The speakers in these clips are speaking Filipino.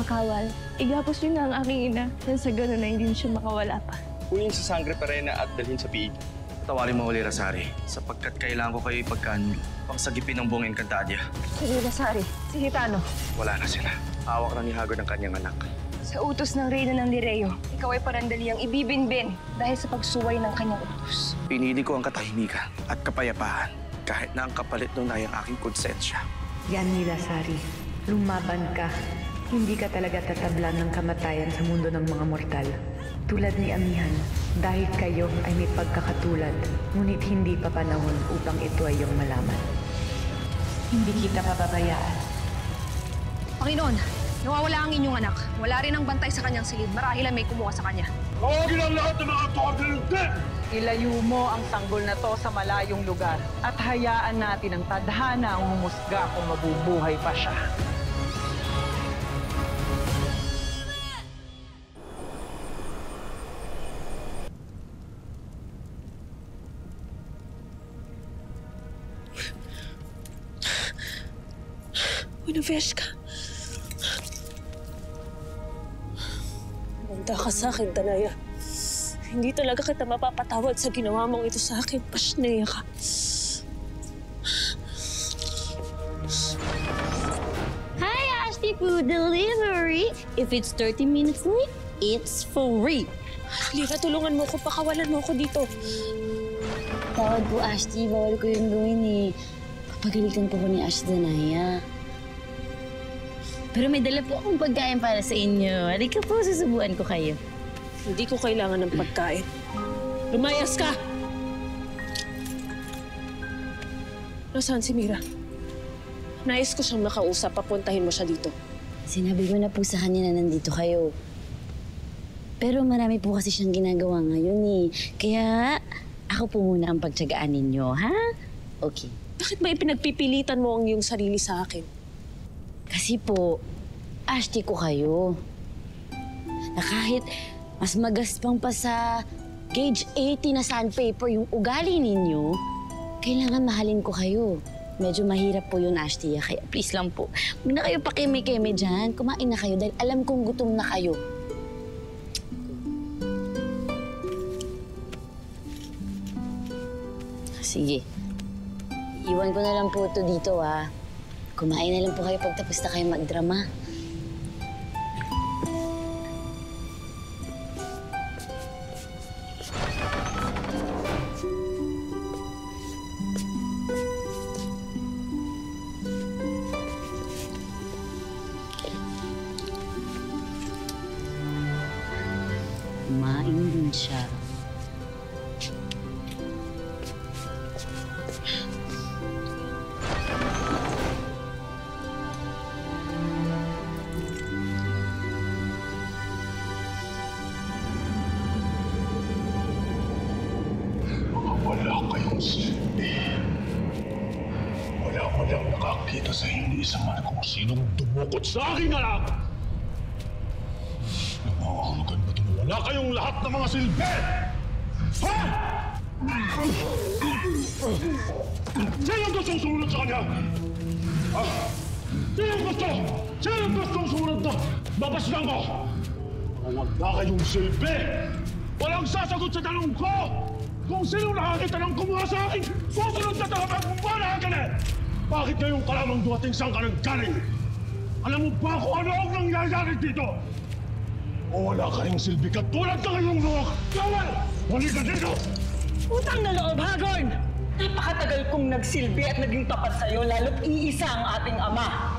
makakawal. Igapos niyo na ang aking ina nang sa gano'n na hindi siya makawala pa. Kunin sa Sangre Perena at dalhin sa PED. Tawarin mo uli, Rasari, sapagkat kailangan ko kayo ipagkanulo pang sagipin ng buong Encantadia. Sige, Rasari. Si Gitano. Wala na sila. Hawak na ni Hagod ang kanyang anak. Sa utos ng Reyna ng Lireo, ikaw ay parandaliang ibibinbin dahil sa pagsuway ng kanyang utos. Pinili ko ang katahimikan at kapayapaan kahit na ang kapalit nun ay ang aking konsensya. Yan ni Rasari. Lumaban ka. Hindi ka talaga tatablan ng kamatayan sa mundo ng mga mortal. Tulad ni Amihan, dahil kayo ay may pagkakatulad, ngunit hindi pa panahon upang ito ay iyong malaman. Hindi kita pababayaan. Panginoon, nawawala ang inyong anak. Wala rin ang bantay sa kanyang silid. Marahil may kumuha sa kanya. Tawagin ang lahat ng mga tuwag-lulunti! Ilayo mo ang sanggol na to sa malayong lugar at hayaan natin ang tadhana ang humusga kung mabubuhay pa siya. Winofeshka. Manda ka sa akin, Danaya. Hindi talaga kita mapapatawad sa ginawa mong ito sa akin. Pasneya ka. Hi, Ashley Food Delivery. If it's 30 minutes late, it's free. Lira, tulungan mo ko. Pakawalan mo ko dito. Tawad po, Ashley. Bawal ko yung gawin eh. Papagalitan po ko ni Ash Danaya. Pero may dala po akong pagkain para sa inyo. Halika po, susubuan ko kayo. Hindi ko kailangan ng pagkain. Lumayas ka! Nasaan si Mira? Nais ko siyang makausap. Papuntahin mo siya dito. Sinabi ko na po sa kanya na nandito kayo. Pero marami po kasi siyang ginagawa ngayon eh. Kaya ako po muna ang pagtsagaan ninyo, ha? Okay. Bakit ba ipinagpipilitan mo ang iyong sarili sa akin? Kasi po, Ashley ko kayo. Na kahit mas magaspang pa sa gauge 80 na sandpaper yung ugali ninyo, kailangan mahalin ko kayo. Medyo mahirap po yun, Ashley. Kaya please lang po, huwag na kayo pakeme-keme dyan. Kumain na kayo dahil alam kong gutom na kayo. Sige. Iwan ko na lang po ito dito, ha. Kumain na lang po kayo pagtapos na kayo magdrama. Kumain din siya. Wala kayong silbi. Wala ko lang nakakita sa hindi isa man kung sinong dumukot sa aking anak. Nangangahulugan ba ito na wala kayong lahat ng mga silbi? Ha? Sino gustong sumunod sa kanya? Ha? Sino gusto? Sino gustong sumunod na babasdan ko? Wala kayong silbi! Walang sasagot sa tanong ko! Kung sino nakakita ng kumuha sa akin, susunod na talaga kung wala ka na! Bakit ngayong ka lamang dumating saan ka naggaling? Alam mo ba kung ano ang nangyayari dito? O wala ka ring silbi katulad na ngayong luwak? Kawal! Wali ka dito! Utang na loob, Hagorn! Napakatagal kong nagsilbi at naging tapat sa'yo, lalo't iisa ang ating ama.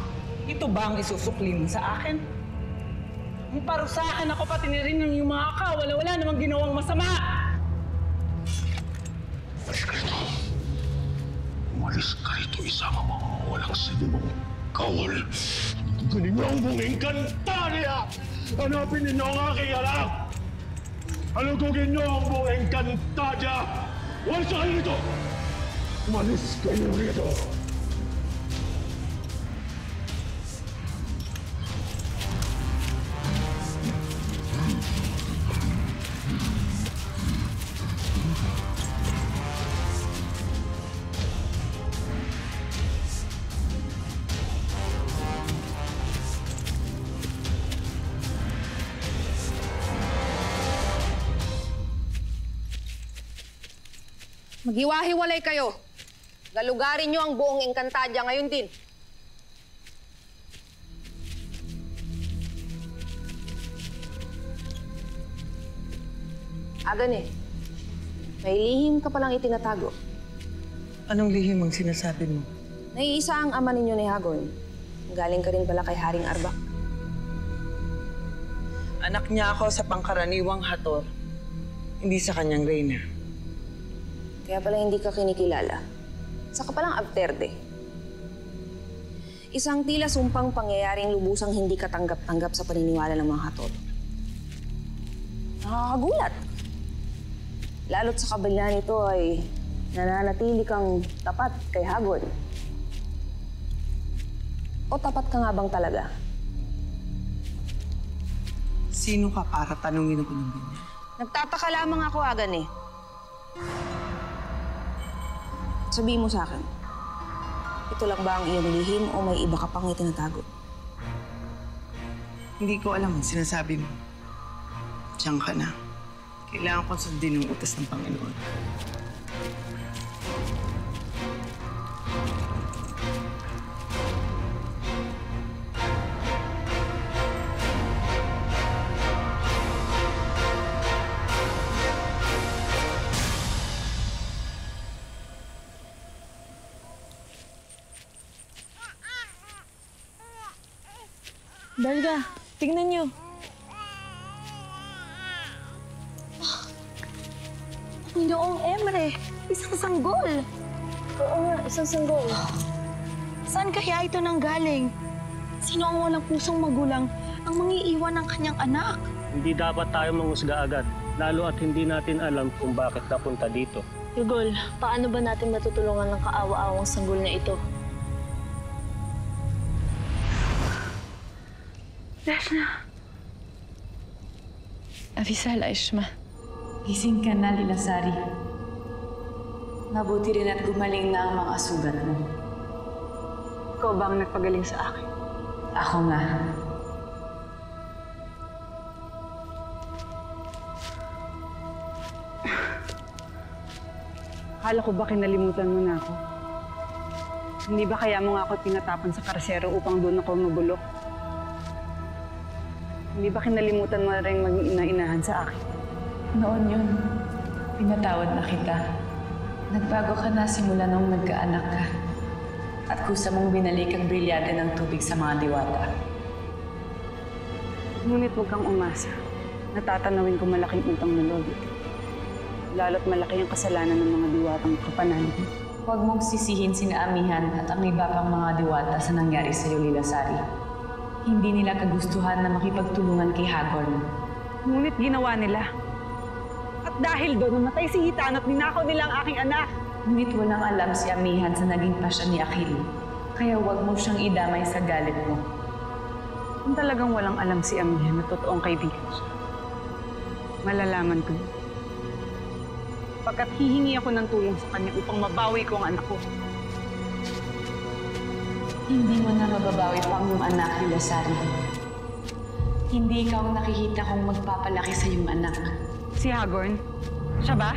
Ito ba ang isusukli mo sa akin? Ang parusahan ako pati ni rin ng iyong mga kawala, wala namang ginawang masama! Umalis ka rito. Umalis ka rito, isama mga walang sinimang kawal. Galing mo ang buong Encantadia! Hanapin ninyo ang aking anak! Halugugin niyo ang buong Encantadia! Umalis kayo rito! Umalis kayo rito! Maghiwa-hiwalay kayo. Galugarin niyo ang buong Encantadia ngayon din. Agan eh. May lihim ka palang itinatago. Anong lihim ang sinasabi mo? Naiisa ang ama ninyo ni Hagon. Galing ka rin pala kay Haring Arbak. Anak niya ako sa pangkaraniwang hator, hindi sa kanyang reyna. Kaya pala hindi ka kinikilala. Saka palang abterde. Isang tila sumpang pangyayaring lubusang hindi katanggap-tanggap sa paniniwala ng mga hator. Nakakagulat. Lalo't sa kabila nito ay nananatili kang tapat kay Hagon. O tapat ka nga bang talaga? Sino ka para tanungin ako ng ganyan? Nagtataka lamang ako, Agan eh. Sabihin mo sa akin, ito lang ba ang iyong lihim o may iba ka pang itinatago? Hindi ko alam ang sinasabi mo. Diyan ka na. Kailangan kong sundin ang utos ng Panginoon. Darga, tingnan niyo. Panginoong Emre, isang sanggol. Oo nga, isang sanggol. Saan kaya ito nanggaling? Sino ang walang pusong magulang ang mangiiwan ng kanyang anak? Hindi dapat tayo mangusga agad, lalo at hindi natin alam kung bakit napunta dito. Yugol, paano ba natin matutulungan ng kaawa-awang sanggol na ito? Deshna. Avisala, Ishma. Gising ka na, Lilasari. Mabuti rin at gumaling na ang mga sugat mo. Ikaw ba ang nagpagaling sa akin? Ako nga. Akala ko ba kinalimutan mo na ako? Hindi ba kaya mo nga ako tinatapon sa karasero upang doon ako mabulok? Hindi ba kinalimutan mo na rin maging ina-inahan sa akin? Noon yun, pinatawad na kita. Nagbago ka na simula nung nagkaanak ka. At kusa mong binalik ang brilyante ng tubig sa mga diwata. Ngunit huwag kang umasa. Natatanawin ko malaking utang na loob ito. Lalo't malaki ang kasalanan ng mga diwatang kapanalig. Huwag mong sisihin sina Amihan at ang iba pang mga diwata sa nangyari sa iyo, Lilasari. Hindi nila kagustuhan na makipagtulungan kay Hagon. Ngunit ginawa nila. At dahil doon, namatay si Hitan at ninakaw nila ang aking anak. Ngunit walang alam si Amihan sa naging pasya ni Achille. Kaya huwag mo siyang idamay sa galit mo. Kung talagang walang alam si Amihan na totoong kaibigan siya, malalaman ko yun. Pagkat hihingi ako ng tulong sa kanya upang mabawi ko ang anak ko. Hindi mo na mababawi pa ang iyong anak, Lilasari. Hindi ikaw ang nakikita kong magpapalaki sa iyong anak. Si Hagorn? Siya ba?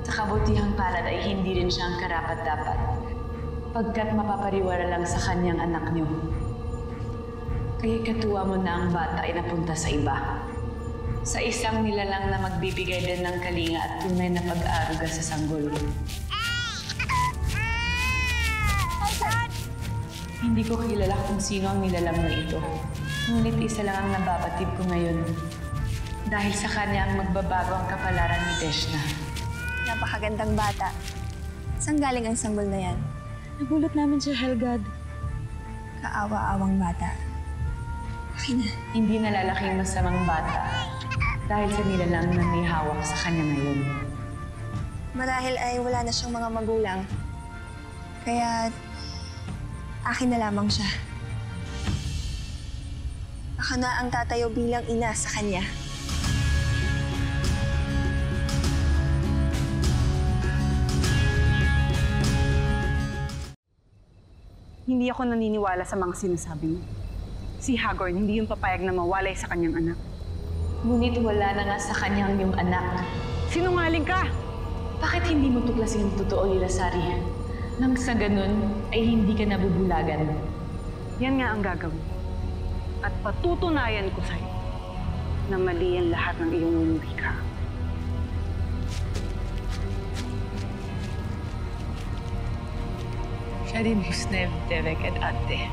Sa kabutihang palad ay hindi rin siya ang karapat-dapat. Pagkat mapapariwara lang sa kanyang anak niyo. Kaya katuwa mo na ang bata ay napunta sa iba. Sa isang nilalang na magbibigay din ng kalinga at tunay na pag-aaruga sa sanggol. Hindi ko kilala kung sino ang nilalang na ito. Ngunit isa lang ang nababatid ko ngayon. Dahil sa kanya ang magbabago ang kapalaran ni Deshna. Napakagandang bata. Saan galing ang sanggol na yan? Nabulot namin si Helgad. Kaawa-awang bata. Akin na. Hindi nalalaking masamang bata dahil sa nilalang na may hawak sa kanya ngayon. Marahil ay wala na siyang mga magulang. Kaya akin na lamang siya. Ako na ang tatayo bilang ina sa kanya. Hindi ako naniniwala sa mga sinasabi mo. Si Hagorn hindi yung papayag na mawalay sa kanyang anak. Ngunit wala na nga sa kanyang yung anak. Sinungaling ka! Bakit hindi mo tuklasin yung totoo, Lilasari? Nang sa ganun ay hindi ka nabubulagan. Yan nga ang gagawin. At patutunayan ko sa'yo na mali ang lahat ng iyong wika. Shadim Husnev Devek at Ate.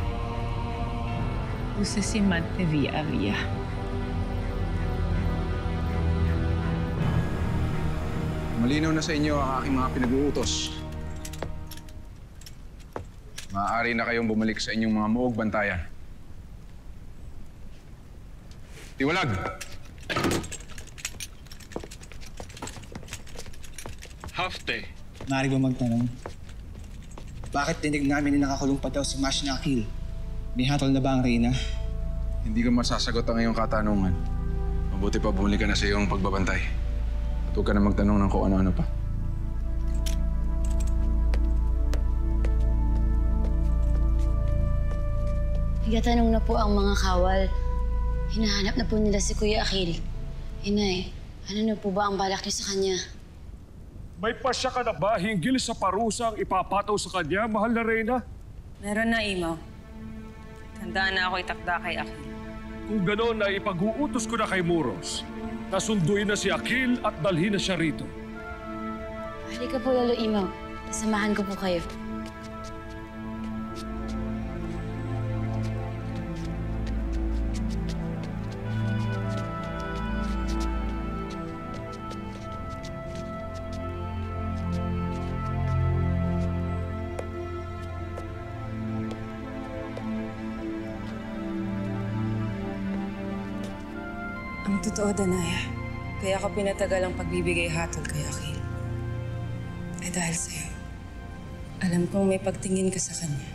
Usasimat Tevi Avia. Malinaw na sa inyo ang aking mga pinag-uutos. Maaari na kayong bumalik sa inyong mga muog bantayan. Tiwalag! Hafte. Maaari ba magtanong? Bakit dinig namin na nakakulong pa daw si Mash na Akil? May hatol na ba ang Reyna? Hindi ko masasagot ang iyong katanungan. Mabuti pa bumalik ka na sa iyong pagbabantay. At huwag ka na magtanong ng kung ano-ano pa. Nagtatanong na po ang mga kawal. Hinahanap na po nila si Kuya Akil. Inay, ano na po ba ang balak niyo sa kanya? May pasya ka na ba hinggil sa parusang ipapataw sa kanya, mahal na Reyna? Meron na, Imaw. Tandaan na ako itakda kay Akil. Kung gano'n ay ipag-uutos ko na kay Muros. Nasunduin na si Akil at dalhin na siya rito. Halika po, Lolo Imaw. Samahan ko po kayo. Ang totoo, Danaya, kaya ako pinatagal ang pagbibigay hatol kay Akil. Ay dahil sa'yo. Alam kong may pagtingin ka sa kanya.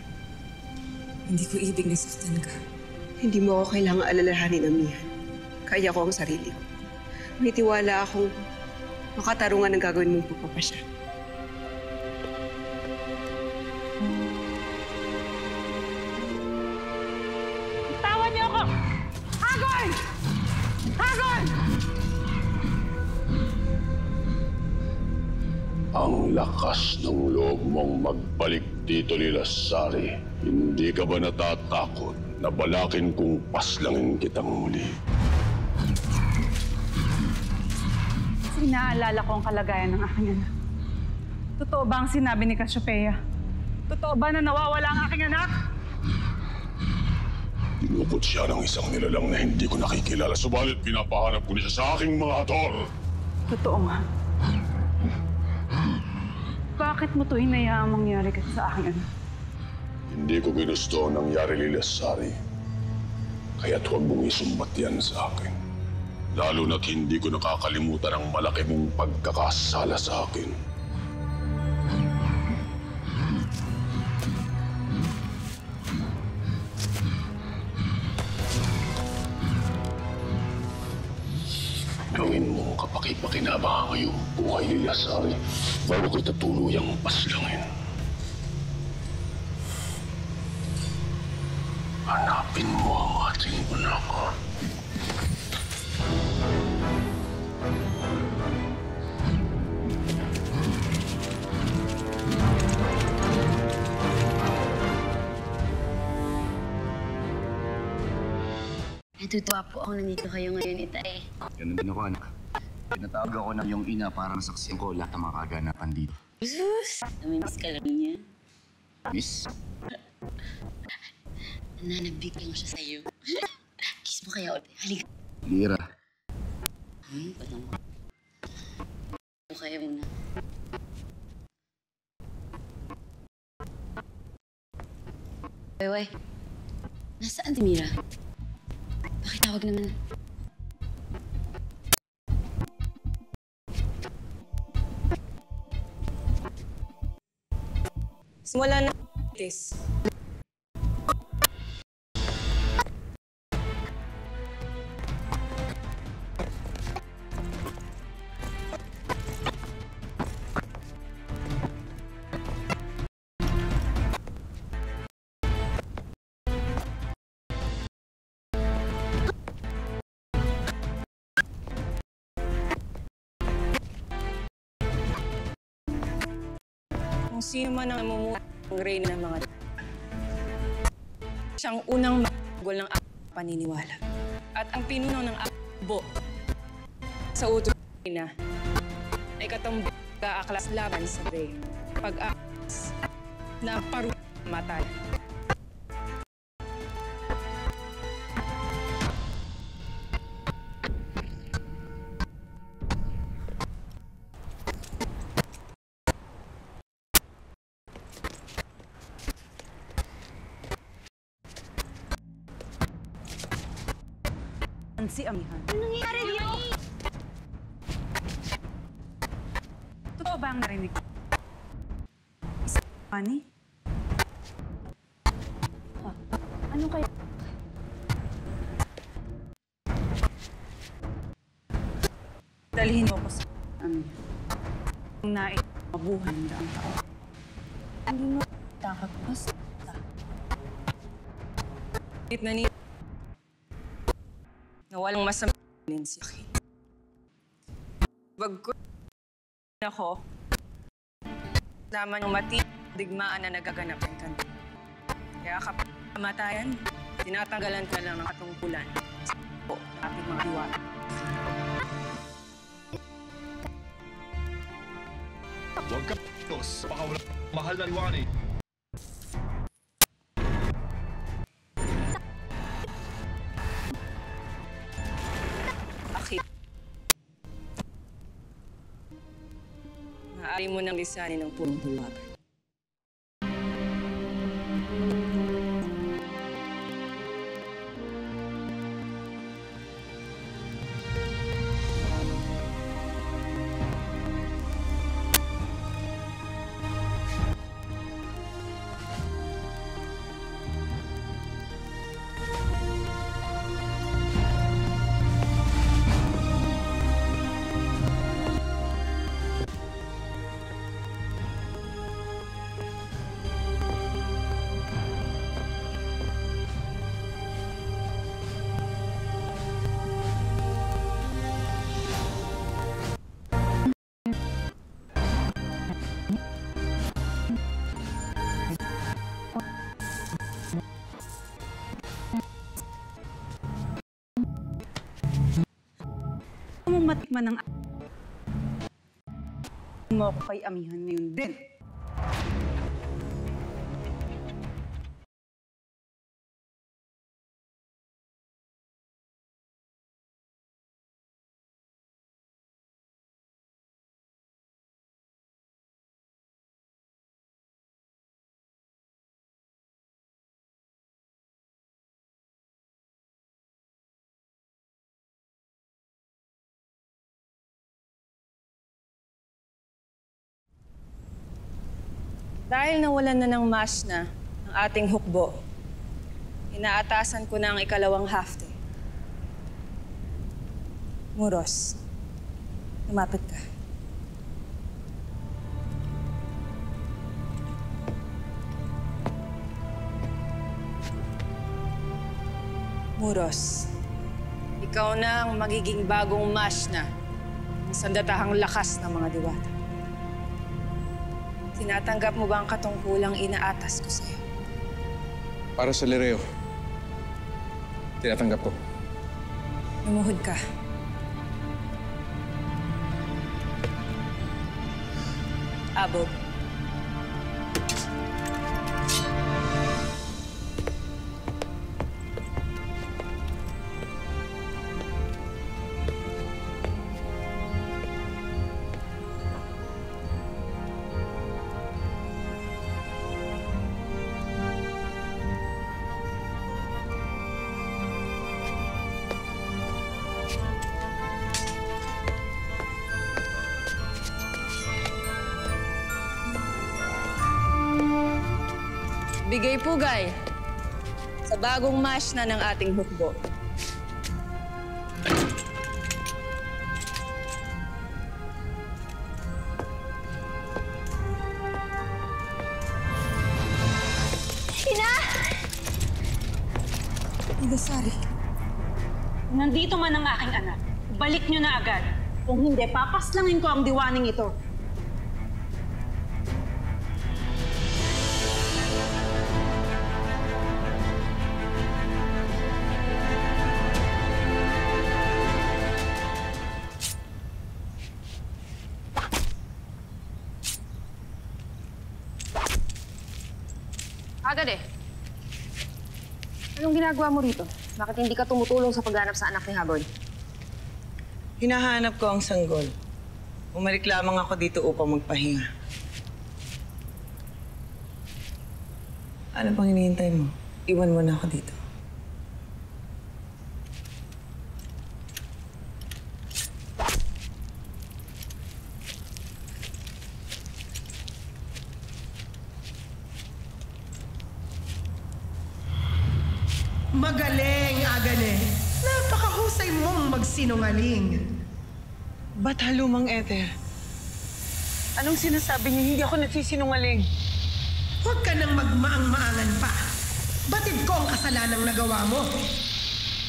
Hindi ko ibig na saktan ka. Hindi mo ako kailangang alalahanin, Amihan. Kaya ko ang sarili ko. May tiwala akong makatarungan ang gagawin mong pagpapasya. Tawan niyo ako! Hagoy! Hagoy! Ang lakas ng loob mong magbalik dito, Lilasari. Hindi ka ba natatakot na balakin kung paslangin kitang muli? Inaalala ko ang kalagayan ng aking anak. Totoo ba ang sinabi ni Cassiopeia? Totoo ba na nawawala ang aking anak? Dinukot siya ng isang nilalang na hindi ko nakikilala. Subalit pinapahanap ko niya sa aking mga hatol. Totoo nga. Bakit mo ito hinayaang mangyari ka sa aking anak? Hindi ko ginusto ang nangyari, Lilasari. Kaya't huwag mong isumbat yan sa akin. Lalo na't hindi ko nakakalimutan ang malaki mong pagkakasala sa akin. Gawin mong kapaki-pakinabang ang iyong buhay, Lilasari, bago kita tuluyang paslangin. Hanapin mo ang ating anak. Natutuwa po ako nandito kayo ngayon, Itay. Ganun din ako, anak. Pinatawag ako ng iyong ina para masaksiyan ko lahat ng mga kaganapan dito. Jesus! Namimiss ka lang niya. Miss? Nananabik lang siya sa'yo. Kiss mo kaya ulit. Halika. Lira. Walang. Ito kaya muna. Way, nasaan si Mira? Pakitawag naman. Simula na, Tis. Kung sino man ang namumuhay ng reyna ng mga siyang unang magugol ng paniniwala. At ang pinuno ng Akbo sa utos ng reyna ay katumbang kaaklas laban sa rey. Pag-aklas na parumatay. Si Amihan. Ano nangyari dito? Totoo ba ang narinig ko? Isang money? Ano kaya? Dalhin mo ko sa Amihan. Kung nais mabuhay ng daang tao. Hindi mo takot basta. Na ni na walang masamang si akin. Bagko ako, naman yung digmaan na nagaganap ng kanto. Kaya kapag kamatayan, tinatanggalan ka lang ng katungkulan sa ating mga diwata. Huwag ka p***os, baka wala mahal na liwanag. Maaari mo nang lisanin ng purong hulagan. Kung matikman ng mo ako kay Amihan ngayon din. Dahil nawalan na ng Mashna ang ating hukbo, inaatasan ko na ang ikalawang hafte. Muros, lumapit ka. Muros, ikaw na ang magiging bagong Mashna ng sandatahang lakas ng mga diwata. Tinatanggap mo ba ang katungkulang inaatas ko sa'yo? Para sa Lireo, tinatanggap ko. Lumuhod ka. Abog. Bigay pugay sa bagong Mashna ng ating hukbo. Ina! Igasari. Nandito man ang aking anak. Balik niyo na agad. Kung hindi, papaslangin ko ang diwaning ito. Agad eh. Anong ginagawa mo rito? Bakit hindi ka tumutulong sa paghanap sa anak ni Hagorn? Hinahanap ko ang sanggol. Bumalik lamang ako dito upang magpahinga. Ano bang hinihintay mo? Iwan mo na ako dito. Magaling, Agane. Napakahusay mong magsinungaling. Ba't halumang Ethel? Anong sinasabi niyo? Hindi ako nagsisinungaling. Huwag ka nang magmaang-maangan pa. Batid ko ang kasalanang nagawa mo.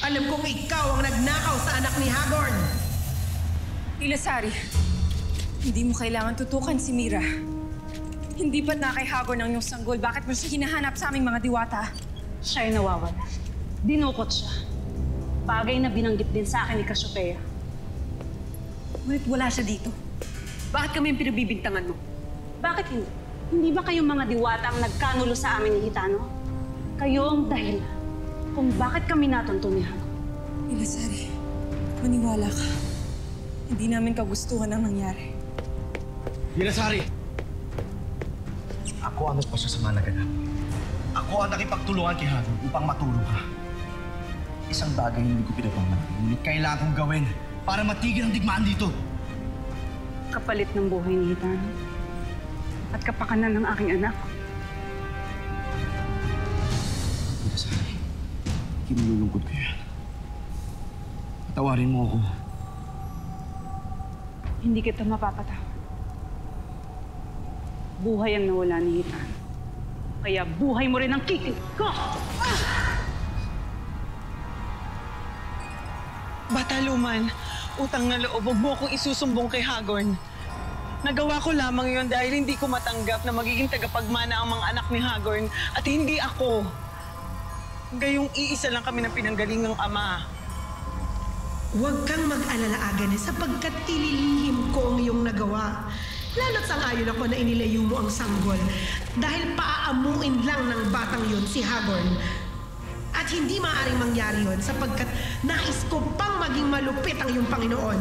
Alam kong ikaw ang nagnakaw sa anak ni Hagorn. Ilasari, hindi mo kailangan tutukan si Mira. Hindi ba't na kay Hagorn ang iyong sanggol? Bakit mo siya hinahanap sa aming mga diwata? Siya'y nawawala. Dinukot siya. Bagay na binanggit din sa akin ni Cassiopeia. Ngunit wala siya dito. Bakit kami yung pinabibintangan mo? Bakit hindi? Hindi ba kayong mga diwata ang nagkanulo sa amin ni Hitano? Kayo ang dahilan kung bakit kami natunto ni Hagorn. Ilasari, maniwala ka. Hindi namin kagustuhan ang nangyari. Ilasari! Ako ang nagpasasama na ganap. Ako ang nakipagtulungan kay Hagorn upang matulong ka. Isang bagay na hindi ko pinapamalaan. Ngunit kailangan kong gawin para matigil ang digmaan dito. Kapalit ng buhay ni Hitano at kapakanan ng aking anak. Ilasari, kinululungkot ko yan. Patawarin mo ako. Hindi kita mapapatawad. Buhay ang nawala ni Hitano. Kaya buhay mo rin ang kikig ko! Bataluman, utang na loob, huwag mo akong isusumbong kay Hagorn. Nagawa ko lamang yon dahil hindi ko matanggap na magiging tagapagmana ang mga anak ni Hagorn at hindi ako. Gayong iisa lang kami ng pinanggalingang ama. Huwag kang mag-alala, Agane, sapagkat ililihim ko ang iyong nagawa. Lalo't sang-ayon ako na inilayo mo ang sanggol dahil paaamuin lang ng batang yun si Hagorn. At hindi maaaring mangyari yun sapagkat nais ko pang maging malupit ang iyong Panginoon.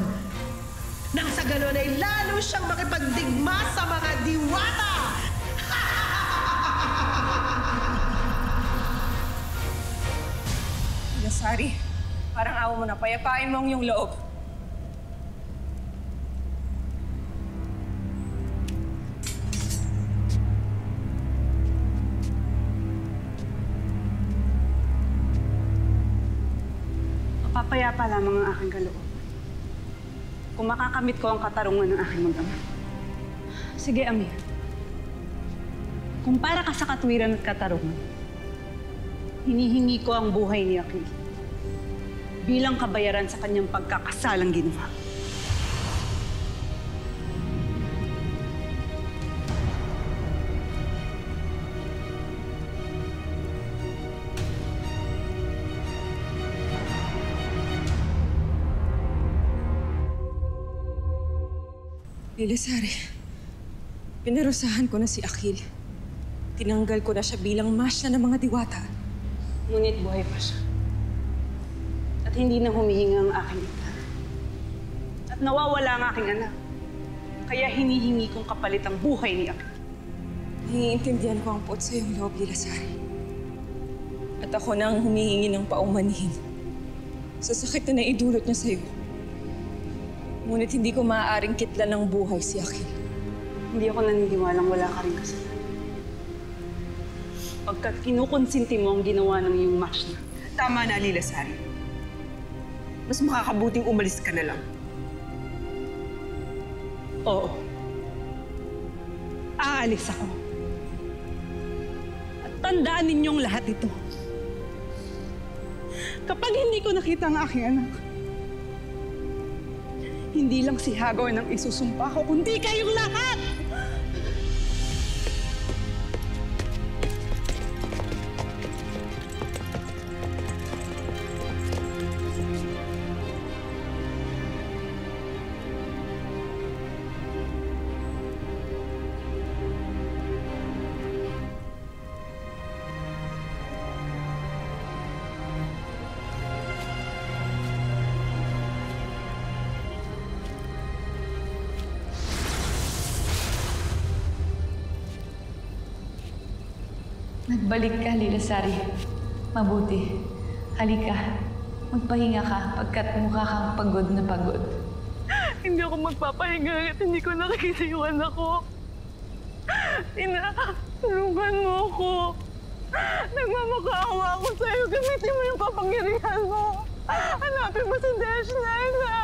Nang sa ganon ay lalo siyang makipagdigma sa mga diwata! Ilasari, parang awa mo na. Payapain mo ang iyong loob. Papayapa lamang ang aking kaloob. Kung makakamit ko ang katarungan ng aking mag-ama. Sige, Amir. Kung para ka sa katwiran at katarungan, hinihingi ko ang buhay ni Akil bilang kabayaran sa kanyang pagkakasalang ginawa. Ilasari, pinarusahan ko na si Akil. Tinanggal ko na siya bilang masya ng mga diwata. Ngunit buhay pa siya. At hindi na humihinga ang aking ina. At nawawala ang aking anak. Kaya hinihingi kong kapalit ang buhay ni Akil. Naiintindihan ko ang puot sa iyong loob, Ilasari. At ako na ang humihingi ng paumanhin sa sakit na naidulot niya sa iyo. Ngunit hindi ko maaaring kitlan ng buhay si Akil. Hindi ako naniniwalang wala ka rin kasalanan. Pagkat kinukonsinti mo ang ginawa ng iyong match na. Tama na, Lilasari. Mas makakabuting umalis ka na lang. Oo. Aalis ako. At tandaan ninyong lahat ito. Kapag hindi ko nakita ang aking anak, hindi lang si Hagorn ang isusumpa ko, kundi kayong lahat! Balik ka, Lilasari. Mabuti. Halika. Magpahinga ka pagkat mukha kang pagod na pagod. Hindi ako magpapahinga at hindi ko nakikita yung anak ko. Ina, tulungan mo ako. Nagmamakaawa ako sa'yo. Gamitin mo yung kapangyarihan mo. Hanapin mo si Deshna, Ina.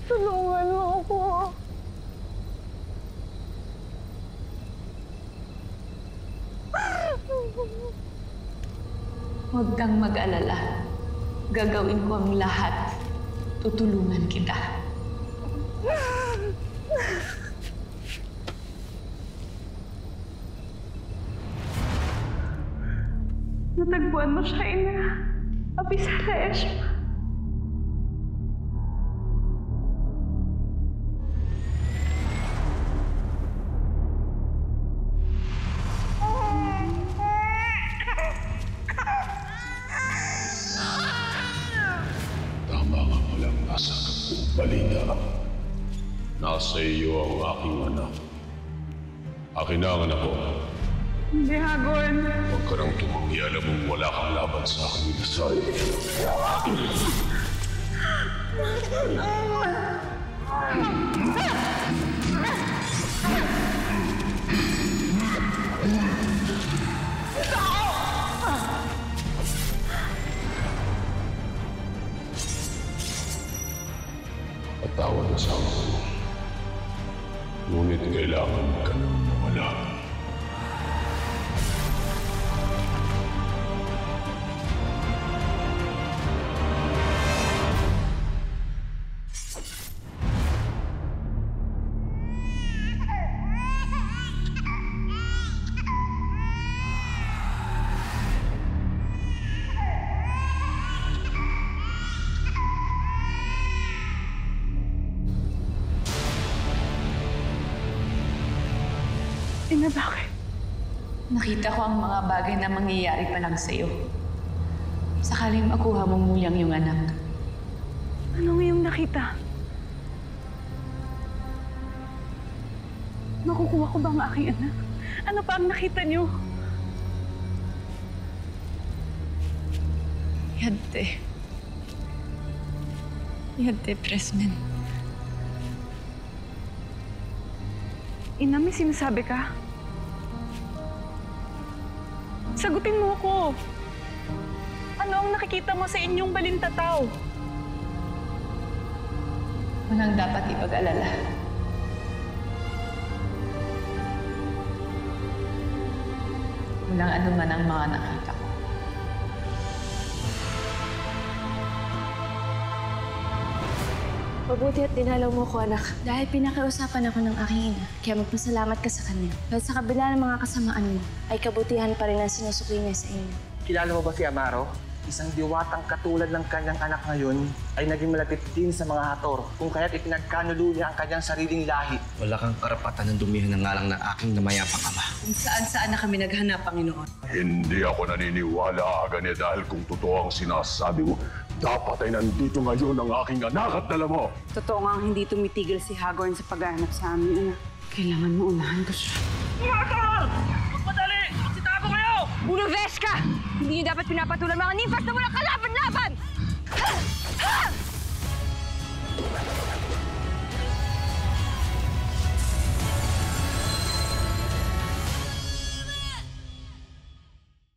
Tulungan mo ako. Huwag kang mag-alala. Gagawin ko ang lahat. Tutulungan kita. Natagpuan mo siya, Ina. Abisara, Eshma. Tama nga palang nasa balita. Nasa iyo ang aking anak. Akin na ang anak ko. Hindi, Hagorn. Huwag ka nang tumanggi. Alam mong wala kang laban sa akin, Lilasari. Patawad na sa ako. Ngunit kailangan ka nang mawala. Ina, bakit? Nakita ko ang mga bagay na mangyayari pa lang sa'yo. Sakaling makuha mong mulyang yung anak. Ano ngayong nakita? Makukuha ko ba ang aking anak? Ano pa ang nakita niyo? Yadte. Yadte, Presmen. Ina, may sinasabi ka? Sagutin mo ako. Ano ang nakikita mo sa inyong balintataw? Walang dapat ipag-alala. Walang anuman ang mga nakita ko. Mabuti at dinalaw mo ko, anak. Dahil pinakausapan ako ng aking ina, kaya magpasalamat ka sa kanya. Dahil sa kabila ng mga kasamaan mo, ay kabutihan pa rin ang sinusukli niya sa inyo. Kilala mo ba si Amaro? Isang diwatang katulad ng kanyang anak ngayon ay naging malapit din sa mga Hathor kung kaya't ipinagkanulo niya ang kanyang sariling lahi. Wala kang karapatan ng dumihan ng ngalang ng aking namayapang ama. Kung saan-saan na kami naghanap, Panginoon. Hindi ako naniniwala, Agane, dahil kung totoo ang sinasabi mo, dapat ay nandito ngayon ang aking anak at dala mo. Totoo nga hindi tumitigil si Hagorn sa paghahanap sa amin, anak. Kailangan mo unahan ko siya. Hathor! Magpadali! Magsitago kayo! Uno Veshka! Hindi niyo dapat pinapatulan mga nimpas na walang kalaban-laban! Ha! Ha!